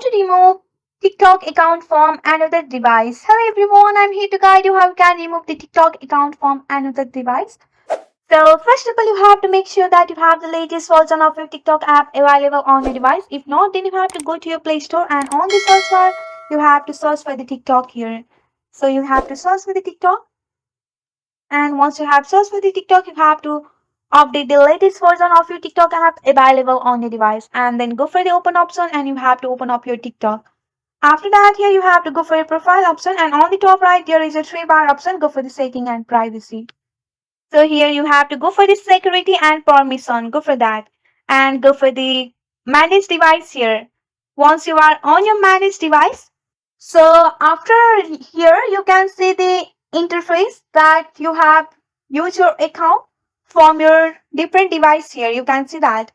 to remove TikTok account from another device. Hello everyone, I'm here to guide you how you can remove the TikTok account from another device. So first of all, you have to make sure that you have the latest version of your TikTok app available on your device. If not, then you have to go to your Play Store and on the search bar, you have to search for the TikTok here. So you have to search for the TikTok, and once you have searched for the TikTok, you have to update the latest version of your TikTok app available on your device, and then go for the open option and you have to open up your TikTok. After that, here you have to go for your profile option, and on the top right there is a three bar option. Go for the setting and privacy. So here you have to go for the security and permission. Go for that and go for the manage device here. Once you are on your manage device, so after here you can see the interface that you have used your account from your different device here. You can see that.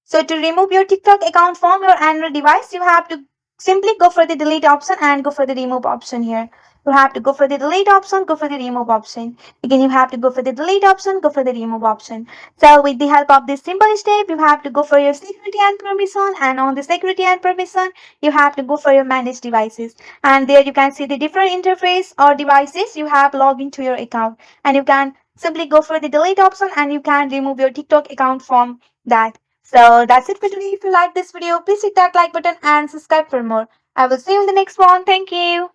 So to remove your TikTok account from your Android device, you have to simply go for the delete option and go for the remove option here. You have to go for the delete option, go for the remove option. Again, you have to go for the delete option, go for the remove option. So with the help of this simple step, you have to go for your security and permission, and on the security and permission, you have to go for your manage devices. And there you can see the different interface or devices you have logged into your account. And you can simply go for the delete option and you can remove your TikTok account from that. So that's it for today. If you like this video, please hit that like button and subscribe for more. I will see you in the next one. Thank you.